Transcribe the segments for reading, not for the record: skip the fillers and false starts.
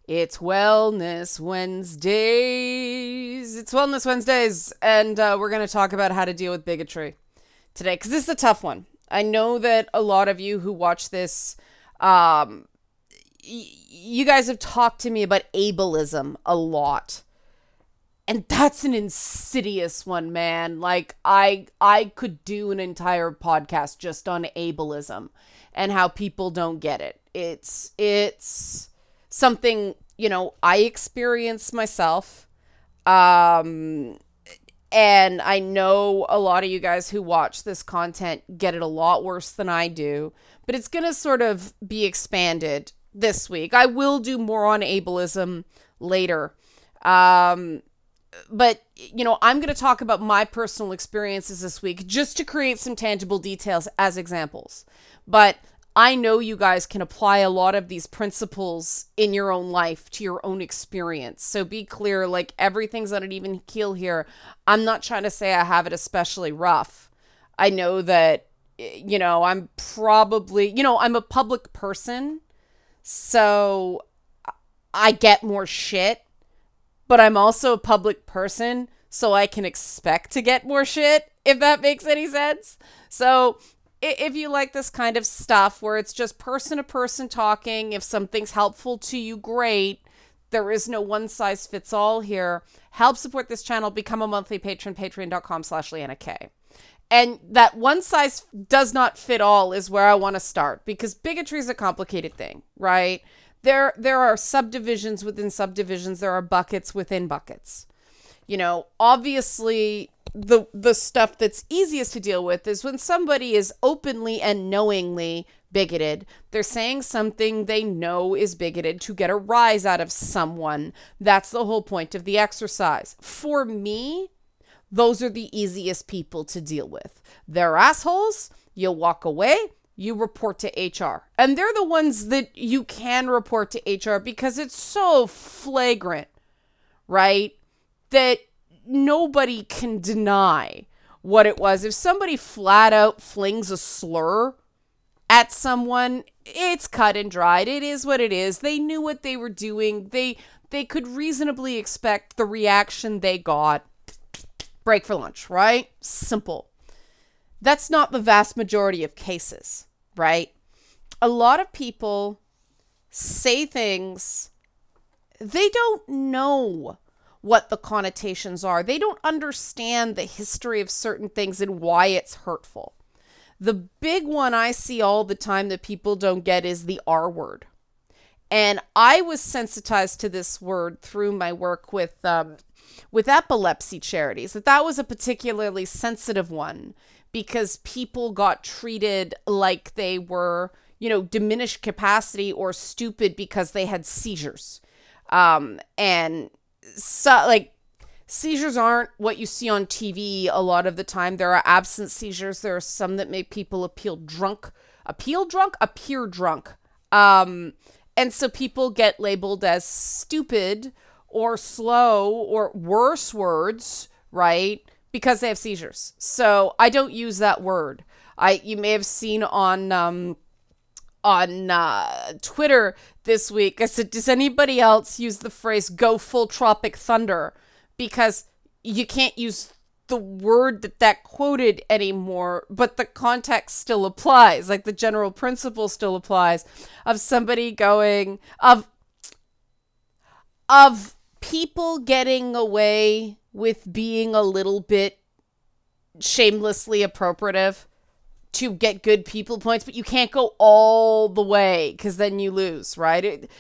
It's Wellness Wednesdays. It's Wellness Wednesdays, and we're going to talk about how to deal with bigotry today, because this is a tough one. I know that a lot of you who watch this, you guys have talked to me about ableism a lot. And that's an insidious one, man. Like, I could do an entire podcast just on ableism and how people don't get it. It's something, I experience myself. And I know a lot of you guys who watch this content get it a lot worse than I do. But it's going to sort of be expanded this week. I will do more on ableism later. But, I'm going to talk about my personal experiences this week just to create some tangible details as examples. But I know you guys can apply a lot of these principles in your own life to your own experience. So be clear, like, everything's on an even keel here. I'm not trying to say I have it especially rough. I know that, I'm probably, I'm a public person, so I get more shit. But I'm also a public person, so I can expect to get more shit, if that makes any sense. So if you like this kind of stuff where it's just person to person talking, if something's helpful to you, great. There is no one size fits all here. Help support this channel. Become a monthly patron, patreon.com/LeannaK. And that one size does not fit all is where I want to start, because bigotry is a complicated thing, right? There are subdivisions within subdivisions. There are buckets within buckets. Obviously, the stuff that's easiest to deal with is when somebody is openly and knowingly bigoted. They're saying something they know is bigoted to get a rise out of someone. That's the whole point of the exercise. For me, those are the easiest people to deal with. They're assholes. You walk away. You report to HR. And they're the ones that you can report to HR because it's so flagrant, right? That nobody can deny what it was. If somebody flat out flings a slur at someone, it's cut and dried. It is what it is. They knew what they were doing. They could reasonably expect the reaction they got. Break for lunch, right? Simple. That's not the vast majority of cases. Right? A lot of people say things, they don't know what the connotations are. They don't understand the history of certain things and why it's hurtful. The big one I see all the time that people don't get is the R word. And I was sensitized to this word through my work with epilepsy charities. That was a particularly sensitive one, because people got treated like they were, diminished capacity or stupid because they had seizures. And so, seizures aren't what you see on TV a lot of the time. There are absent seizures. There are some that make people appear drunk. And so people get labeled as stupid or slow or worse words, right? Because they have seizures. So I don't use that word. You may have seen on Twitter this week, I said, does anybody else use the phrase "go full tropic thunder"? Because you can't use the word that quoted anymore, but the context still applies. Like, the general principle still applies of somebody going, of people getting away with being a little bit shamelessly appropriative to get good people points, but you can't go all the way because then you lose, right?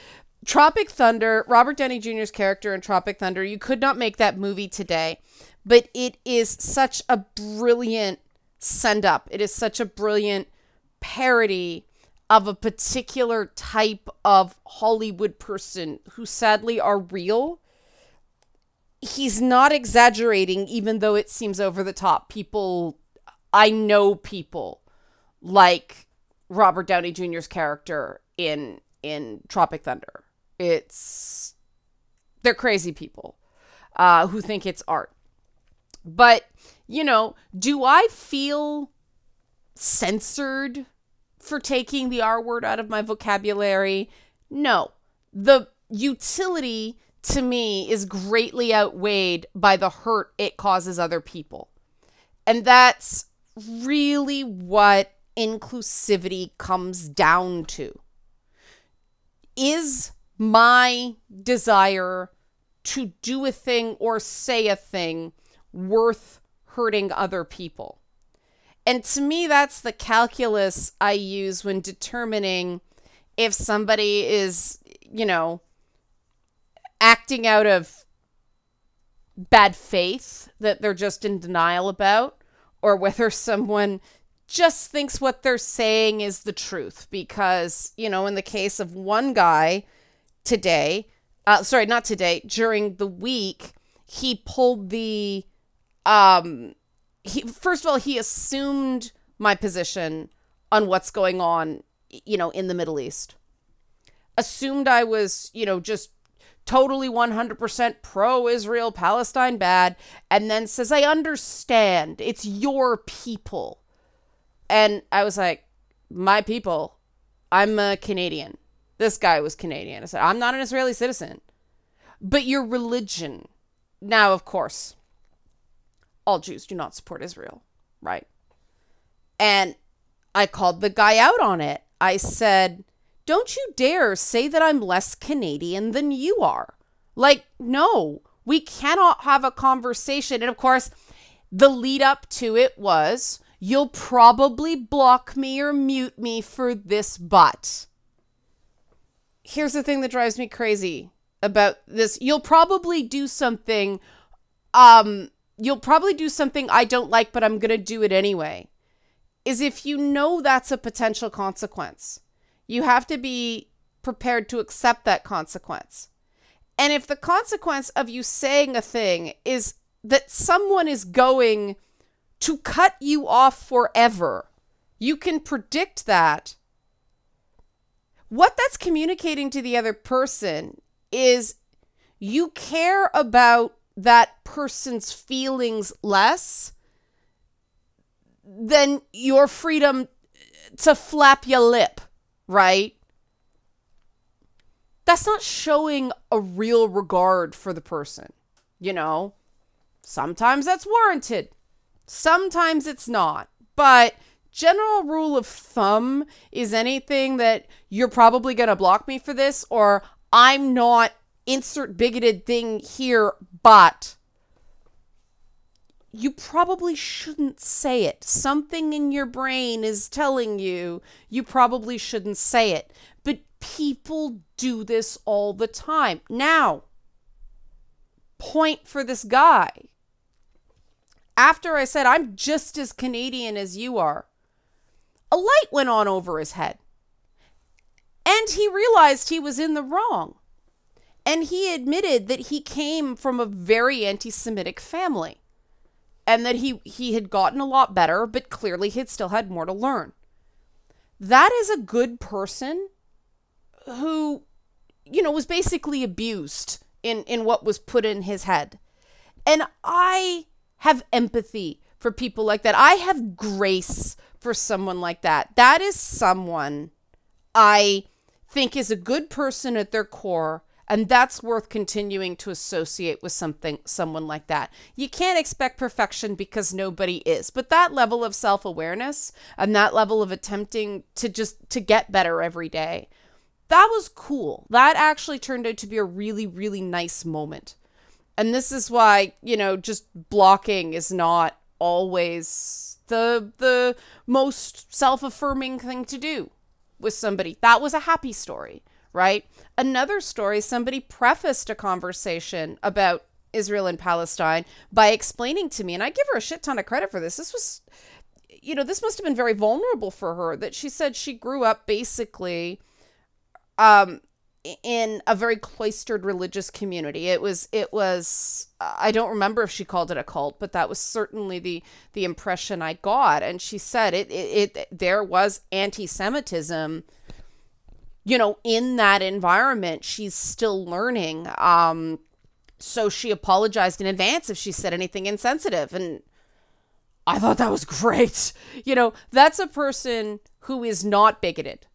Tropic Thunder, Robert Downey Jr.'s character in Tropic Thunder, you could not make that movie today, but it is such a brilliant send-up. It is such a brilliant parody of a particular type of Hollywood person who sadly are real. He's not exaggerating, even though it seems over the top. I know people like Robert Downey Jr.'s character in Tropic Thunder. They're crazy people who think it's art. But, do I feel censored for taking the R word out of my vocabulary? No. The utility to me is greatly outweighed by the hurt it causes other people. And that's really what inclusivity comes down to. Is my desire to do a thing or say a thing worth hurting other people? And to me, that's the calculus I use when determining if somebody is, acting out of bad faith that they're just in denial about, or whether someone just thinks what they're saying is the truth. Because, in the case of one guy during the week, he pulled the, first of all, he assumed my position on what's going on, in the Middle East. Assumed I was, just totally 100% pro-Israel, Palestine bad, and then says, I understand, it's your people. And I was like, my people? I'm a Canadian. This guy was Canadian. I said, I'm not an Israeli citizen. But your religion. Now, of course, all Jews do not support Israel, right? And I called the guy out on it. I said, don't you dare say that I'm less Canadian than you are. Like, no, we cannot have a conversation. And of course, the lead up to it was, you'll probably block me or mute me for this, but. Here's the thing that drives me crazy about this. You'll probably do something I don't like, but I'm going to do it anyway. Is if you know that's a potential consequence. You have to be prepared to accept that consequence. And if the consequence of you saying a thing is that someone is going to cut you off forever, you can predict that. What that's communicating to the other person is you care about that person's feelings less than your freedom to flap your lip. Right? That's not showing a real regard for the person. Sometimes that's warranted. Sometimes it's not. But general rule of thumb is anything that you're probably going to block me for this, or I'm not insert bigoted thing here, but you probably shouldn't say it. Something in your brain is telling you you probably shouldn't say it. But people do this all the time. Now, point for this guy. After I said, I'm just as Canadian as you are, a light went on over his head. And he realized he was in the wrong. And he admitted that he came from a very anti-Semitic family. And that he had gotten a lot better, but clearly he still had more to learn. That is a good person who, was basically abused in what was put in his head. And I have empathy for people like that. I have grace for someone like that. That is someone I think is a good person at their core. And that's worth continuing to associate with someone like that. You can't expect perfection because nobody is. But that level of self-awareness and that level of attempting to get better every day, that was cool. That actually turned out to be a really, really nice moment. And this is why, just blocking is not always the most self-affirming thing to do with somebody. That was a happy story. Right? Another story, somebody prefaced a conversation about Israel and Palestine by explaining to me, and I give her a shit ton of credit for this. This was, this must have been very vulnerable for her, that she said she grew up basically in a very cloistered religious community. It was I don't remember if she called it a cult, but that was certainly the impression I got. And she said there was anti-Semitism in that environment. She's still learning. So she apologized in advance if she said anything insensitive. And I thought that was great. That's a person who is not bigoted,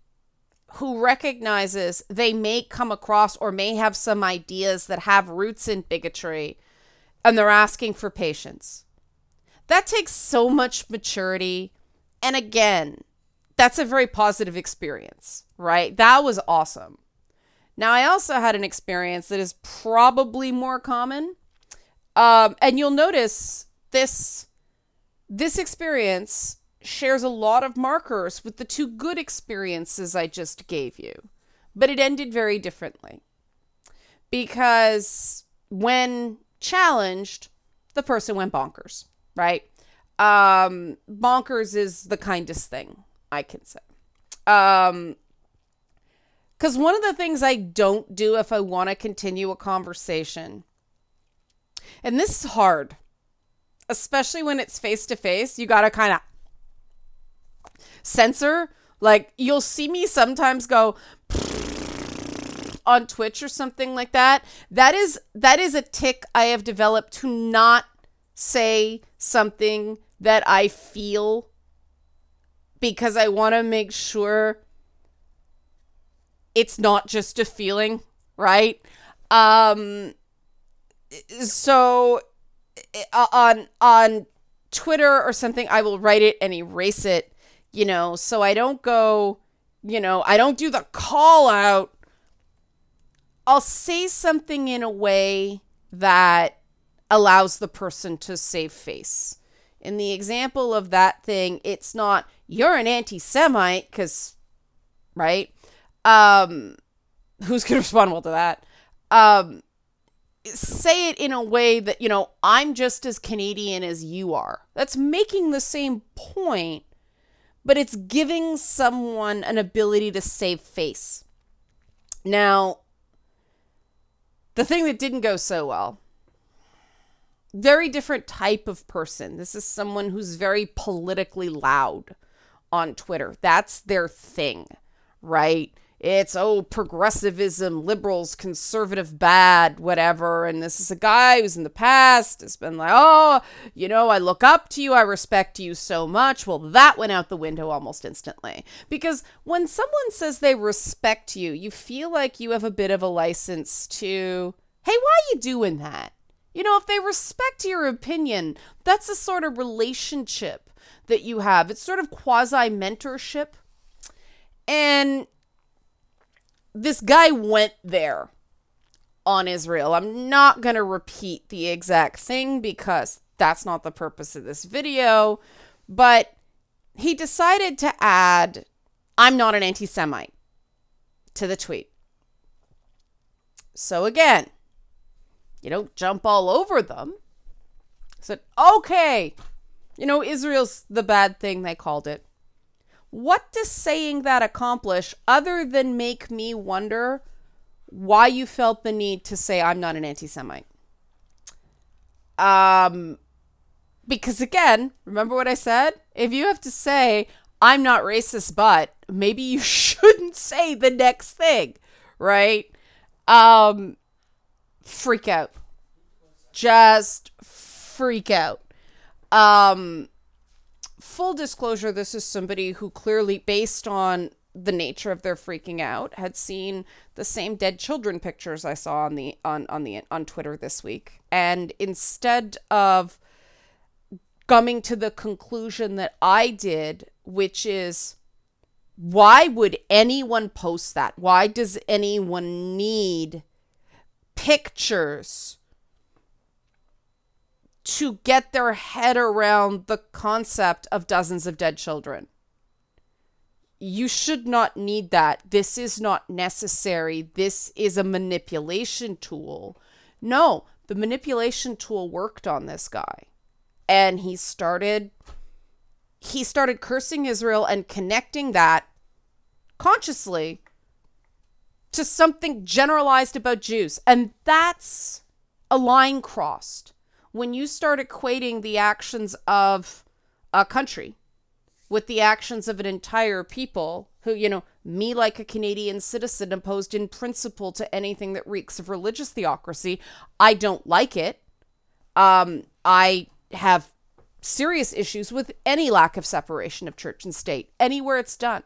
who recognizes they may come across or may have some ideas that have roots in bigotry, and they're asking for patience. That takes so much maturity. And again, that's a very positive experience, right? That was awesome. Now, I also had an experience that is probably more common. And you'll notice this experience shares a lot of markers with the two good experiences I just gave you. But it ended very differently. Because when challenged, the person went bonkers, right? Bonkers is the kindest thing I can say. Because one of the things I don't do if I want to continue a conversation, and this is hard, especially when it's face to face, you got to kind of censor. Like, you'll see me sometimes go on Twitch or something like that. That is a tick I have developed to not say something that I feel, because I want to make sure it's not just a feeling, right? So on Twitter or something, I will write it and erase it, so I don't go, I don't do the call out. I'll say something in a way that allows the person to save face. In the example of that thing, it's not, you're an anti-Semite, because, right? Who's going to respond well to that? Say it in a way that, I'm just as Canadian as you are. That's making the same point, but it's giving someone an ability to save face. Now, the thing that didn't go so well, very different type of person. This is someone who's very politically loud on Twitter. That's their thing, right? It's, progressivism, liberals, conservative, bad, whatever. And this is a guy who's in the past has been like, I look up to you. I respect you so much. Well, that went out the window almost instantly. Because when someone says they respect you, you feel like you have a bit of a license to, hey, why are you doing that? If they respect your opinion, that's the sort of relationship that you have. It's sort of quasi-mentorship. And this guy went there on Israel. I'm not going to repeat the exact thing because that's not the purpose of this video. But he decided to add, I'm not an anti-Semite, to the tweet. So again, you don't jump all over them. Said, okay, Israel's the bad thing, they called it. What does saying that accomplish other than make me wonder why you felt the need to say I'm not an anti-Semite? Because again, remember what I said? If you have to say I'm not racist, but maybe you shouldn't say the next thing, right? Freak out. Just freak out. Full disclosure, this is somebody who clearly, based on the nature of their freaking out, had seen the same dead children pictures I saw on Twitter this week. And instead of coming to the conclusion that I did, which is, why would anyone post that? Why does anyone need pictures to get their head around the concept of dozens of dead children? You should not need that. This is not necessary. This is a manipulation tool. No, the manipulation tool worked on this guy. And he started cursing Israel and connecting that consciously to something generalized about Jews. And that's a line crossed. When you start equating the actions of a country with the actions of an entire people who, me like a Canadian citizen opposed in principle to anything that reeks of religious theocracy, I don't like it. I have serious issues with any lack of separation of church and state, anywhere it's done.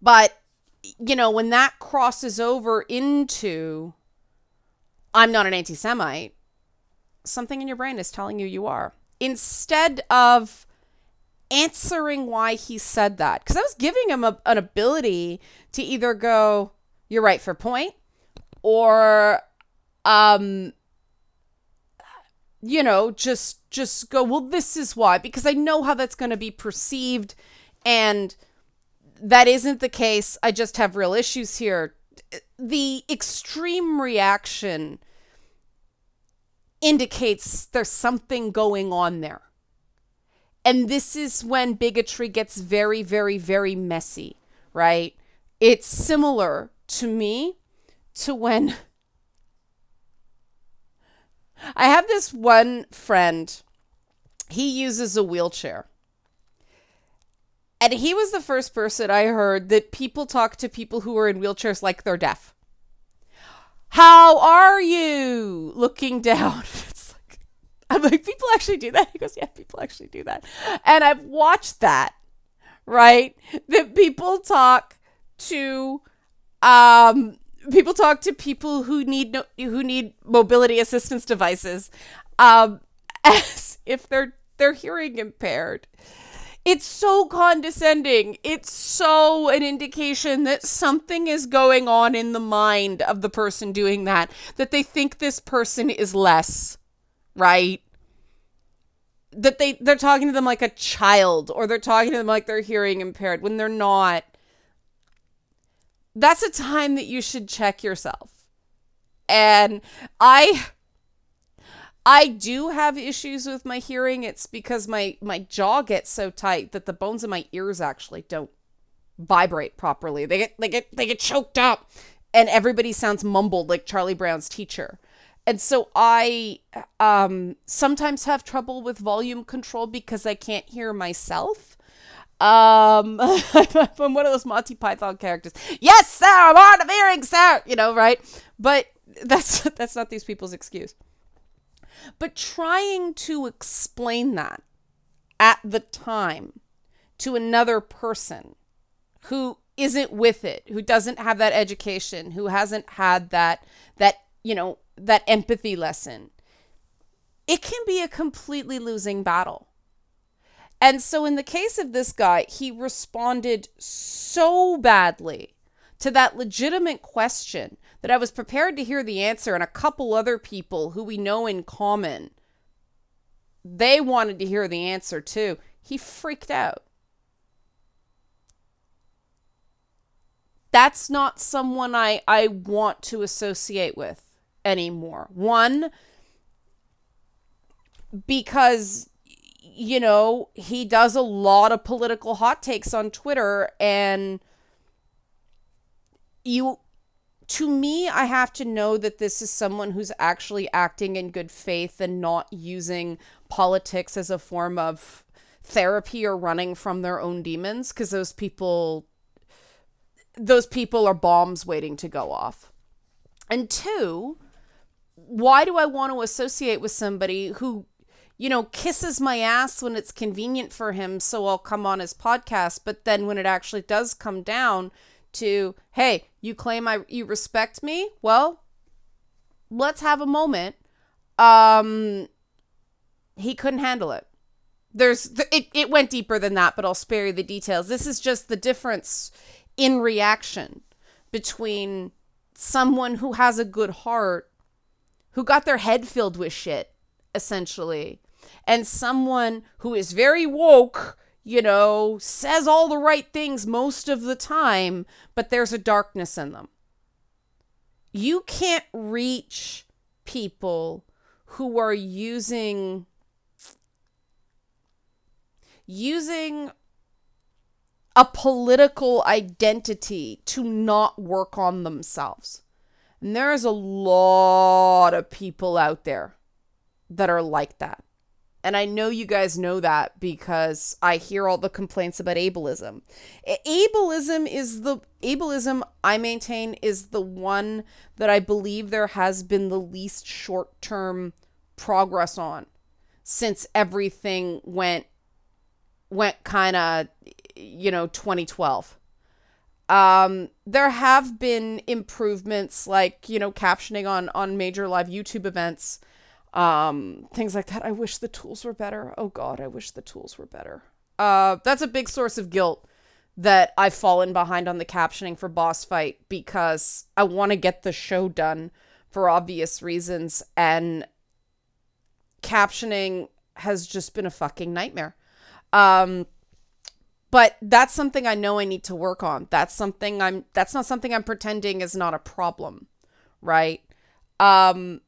But, when that crosses over into I'm not an anti-Semite, something in your brain is telling you you are. Instead of answering why he said that. Because I was giving him an ability to either go, you're right for point, or, just go, well, this is why. Because I know how that's going to be perceived. And that isn't the case. I just have real issues here. The extreme reaction indicates there's something going on there. And this is when bigotry gets very, very, very messy, right? It's similar to me to when I have this one friend, he uses a wheelchair. And he was the first person I heard that people talk to people who are in wheelchairs like they're deaf. How are you? Looking down. I'm like, people actually do that? He goes, yeah, people actually do that. And I've watched that, right? That people talk to people who need mobility assistance devices as if they're hearing impaired. It's so condescending. It's so an indication that something is going on in the mind of the person doing that they think this person is less, right? That they're talking to them like a child, or they're talking to them like they're hearing impaired when they're not. That's a time that you should check yourself. And I do have issues with my hearing. It's because my jaw gets so tight that the bones in my ears actually don't vibrate properly. They get choked up, and everybody sounds mumbled like Charlie Brown's teacher. And so I sometimes have trouble with volume control because I can't hear myself. I'm one of those Monty Python characters. Yes, sir, I'm hard of hearing, sir. Right? But that's not these people's excuse. But trying to explain that at the time to another person who isn't with it, who doesn't have that education, who hasn't had that empathy lesson, it can be a completely losing battle. And so in the case of this guy, he responded so badly to that legitimate question that I was prepared to hear the answer, and a couple other people who we know in common, they wanted to hear the answer too. He freaked out. That's not someone I want to associate with anymore. One, because, he does a lot of political hot takes on Twitter, and to me, I have to know that this is someone who's actually acting in good faith and not using politics as a form of therapy or running from their own demons, because those people are bombs waiting to go off. And two, why do I want to associate with somebody who, kisses my ass when it's convenient for him, so I'll come on his podcast, but then when it actually does come down to, hey, you claim you respect me? Well, let's have a moment. He couldn't handle it. It went deeper than that, but I'll spare you the details. This is just the difference in reaction between someone who has a good heart, who got their head filled with shit, essentially, and someone who is very woke, says all the right things most of the time, but there's a darkness in them. You can't reach people who are using a political identity to not work on themselves. And there's a lot of people out there that are like that. And I know you guys know that because I hear all the complaints about ableism. Ableism, I maintain, is the one that I believe there has been the least short-term progress on since everything went kind of, 2012. There have been improvements like, you know, captioning on major live YouTube events, things like that. I wish the tools were better. Oh God, I wish the tools were better. That's a big source of guilt that I've fallen behind on the captioning for Boss Fight because I want to get the show done for obvious reasons, and captioning has just been a fucking nightmare. But that's something I know I need to work on. That's not something I'm pretending is not a problem, right? But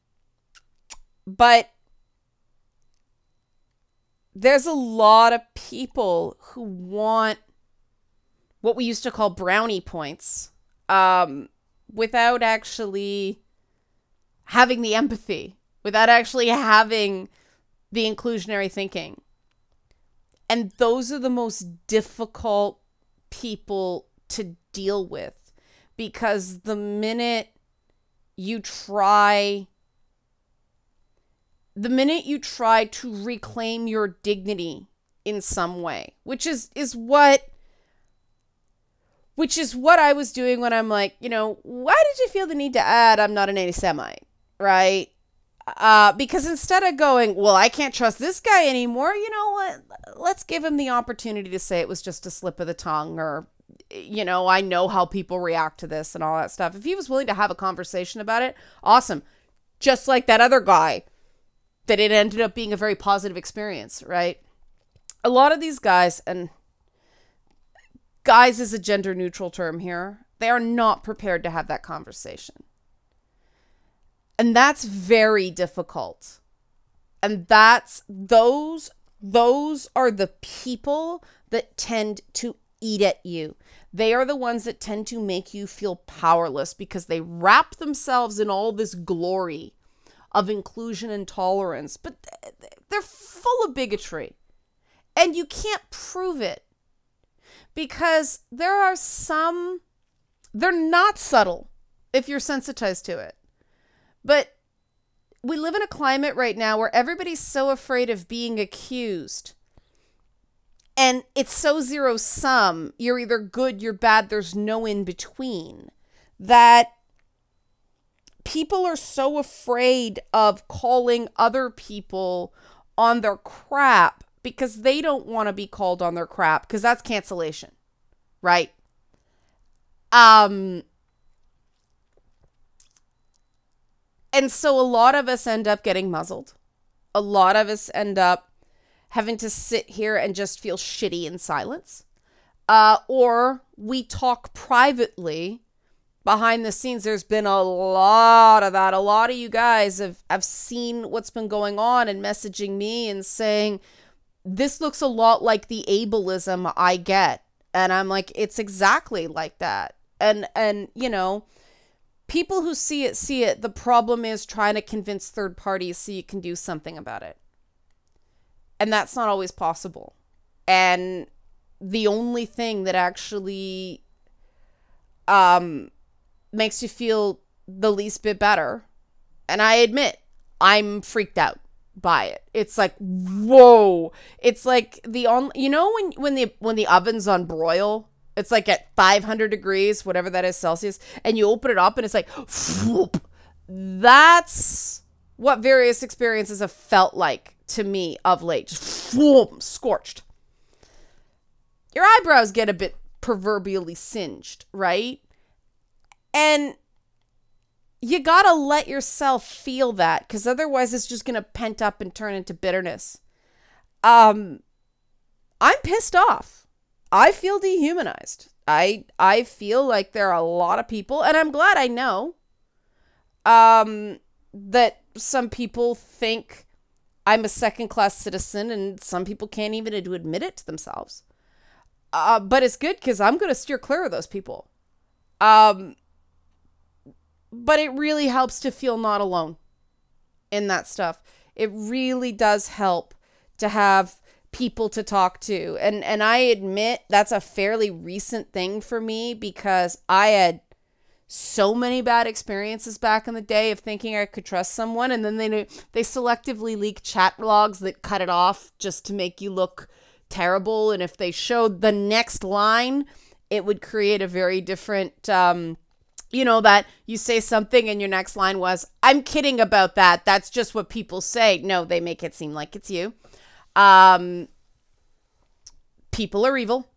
there's a lot of people who want what we used to call brownie points, without actually having the empathy, without actually having the inclusionary thinking. And those are the most difficult people to deal with, because the minute you try to reclaim your dignity in some way, which is what I was doing when I'm like, you know, why did you feel the need to add I'm not an anti-Semite, right? Because instead of going, well, I can't trust this guy anymore, you know what? Let's give him the opportunity to say it was just a slip of the tongue, or, you know, I know how people react to this and all that stuff. If he was willing to have a conversation about it, awesome. Just like that other guy, that it ended up being a very positive experience, right? A lot of these guys, and guys is a gender neutral term here, they are not prepared to have that conversation. And that's very difficult. And those are the people that tend to eat at you. They are the ones that tend to make you feel powerless because they wrap themselves in all this glory of inclusion and tolerance, but they're full of bigotry. And you can't prove it because there are some, they're not subtle if you're sensitized to it. But we live in a climate right now where everybody's so afraid of being accused. And it's so zero-sum. You're either good, you're bad, there's no in between. That people are so afraid of calling other people on their crap because they don't want to be called on their crap, because that's cancellation, right? And so a lot of us end up getting muzzled. A lot of us end up having to sit here and just feel shitty in silence. Or we talk privately behind the scenes. There's been a lot of that. A lot of you guys have seen what's been going on and messaging me and saying, this looks a lot like the ableism I get. And I'm like, it's exactly like that. And you know, people who see it, see it. The problem is trying to convince third parties so you can do something about it. And that's not always possible. And the only thing that actually makes you feel the least bit better, and I admit, I'm freaked out by it. It's like, whoa. It's like you know when the oven's on broil, it's like at 500 degrees, whatever that is Celsius, and you open it up and it's like, whoop. That's what various experiences have felt like to me of late. Just whoop, scorched. Your eyebrows get a bit proverbially singed, right? And you gotta let yourself feel that, because otherwise it's just gonna pent up and turn into bitterness. I'm pissed off. I feel dehumanized. I feel like there are a lot of people, and I'm glad I know that some people think I'm a second-class citizen, and some people can't even admit it to themselves. But it's good because I'm going to steer clear of those people. But it really helps to feel not alone in that stuff. It really does help to have people to talk to. And I admit that's a fairly recent thing for me, because I had so many bad experiences back in the day of thinking I could trust someone, and then they selectively leak chat logs that cut it off just to make you look terrible. And if they showed the next line, it would create a very different, that you say something and your next line was, I'm kidding about that. That's just what people say. No, they make it seem like it's you. People are evil.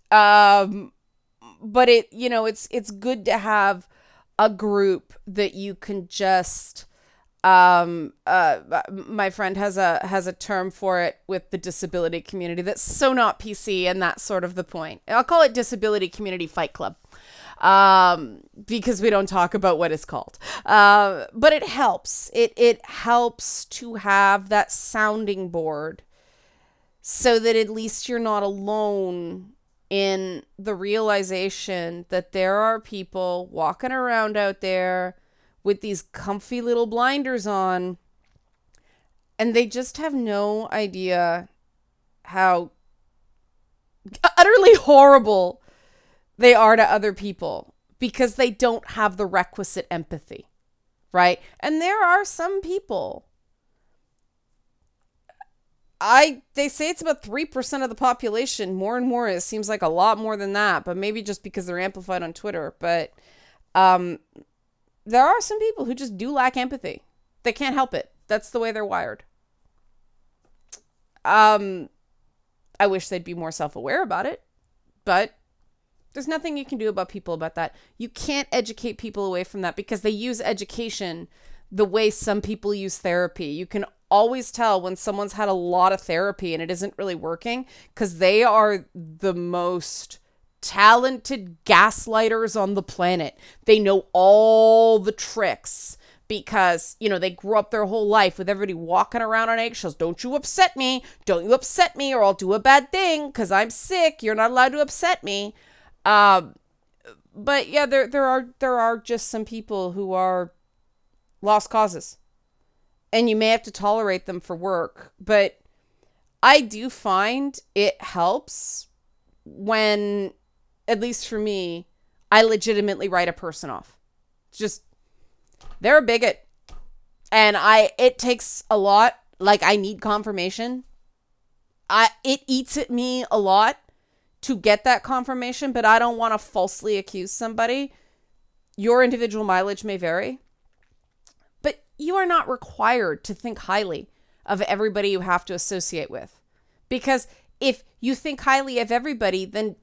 But it's good to have a group that you can just, my friend has a term for it with the disability community that's so not PC, and that's sort of the point. I'll call it Disability Community Fight Club, because we don't talk about what it's called. But it helps. It helps to have that sounding board so that at least you're not alone in the realization that there are people walking around out there with these comfy little blinders on, and they just have no idea how utterly horrible they are to other people because they don't have the requisite empathy, right? And there are some people, they say it's about 3% of the population. More and more, it seems like a lot more than that, but maybe just because they're amplified on Twitter. But there are some people who just do lack empathy. They can't help it. That's the way they're wired. I wish they'd be more self-aware about it, but there's nothing you can do about people about that. You can't educate people away from that because they use education the way some people use therapy. You can always tell when someone's had a lot of therapy and it isn't really working because they are the most talented gaslighters on the planet. They know all the tricks because, they grew up their whole life with everybody walking around on eggshells. Don't you upset me. Don't you upset me or I'll do a bad thing because I'm sick. You're not allowed to upset me. But yeah, there are just some people who are lost causes. And you may have to tolerate them for work. But I do find it helps when, at least for me, I legitimately write a person off. Just, they're a bigot. And it takes a lot. Like, I need confirmation. It eats at me a lot to get that confirmation, but I don't want to falsely accuse somebody. Your individual mileage may vary. You are not required to think highly of everybody you have to associate with. Because if you think highly of everybody, then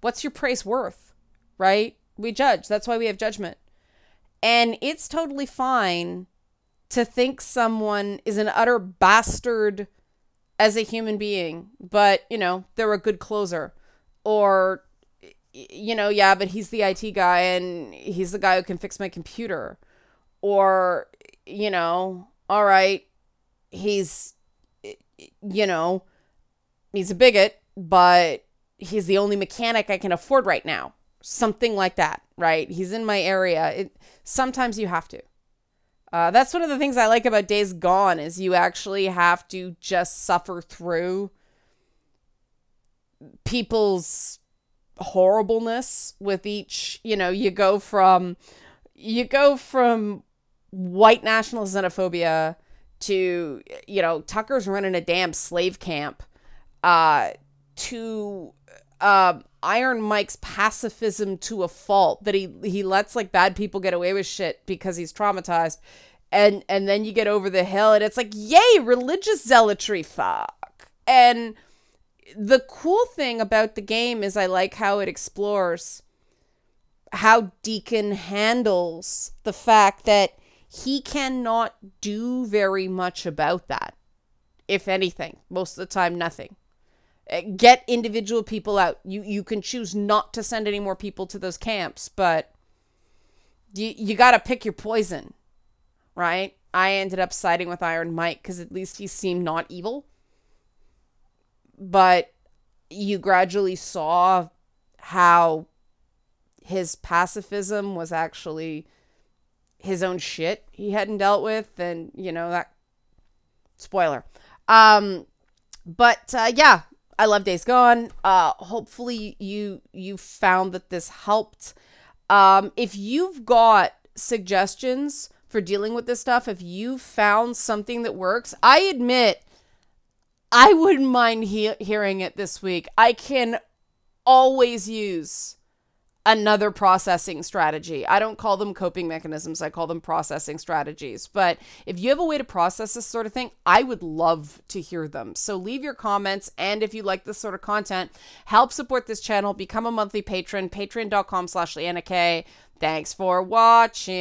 what's your praise worth, right? We judge. That's why we have judgment. And it's totally fine to think someone is an utter bastard as a human being, but, they're a good closer. Or, yeah, but he's the IT guy and he's the guy who can fix my computer. Or, all right, he's a bigot, but he's the only mechanic I can afford right now. Something like that, right? He's in my area. Sometimes you have to. That's one of the things I like about Days Gone is you actually have to just suffer through people's horribleness with each, you go from white national xenophobia to, Tucker's running a damn slave camp, to Iron Mike's pacifism to a fault that he lets like bad people get away with shit because he's traumatized. And then you get over the hill and it's like, yay, religious zealotry, fuck. And the cool thing about the game is I like how it explores how Deacon handles the fact that he cannot do very much about that. If anything, most of the time, nothing. Get individual people out. You can choose not to send any more people to those camps, but you got to pick your poison, right? I ended up siding with Iron Mike because at least he seemed not evil. But you gradually saw how his pacifism was actually his own shit he hadn't dealt with, and that spoiler. But yeah, I love Days Gone. Hopefully you found that this helped. If you've got suggestions for dealing with this stuff, if you found something that works, I admit I wouldn't mind hearing it this week. I can always use another processing strategy. I don't call them coping mechanisms. I call them processing strategies. But if you have a way to process this sort of thing, I would love to hear them. So leave your comments. And if you like this sort of content, help support this channel. Become a monthly patron, patreon.com/LeannaK. Thanks for watching.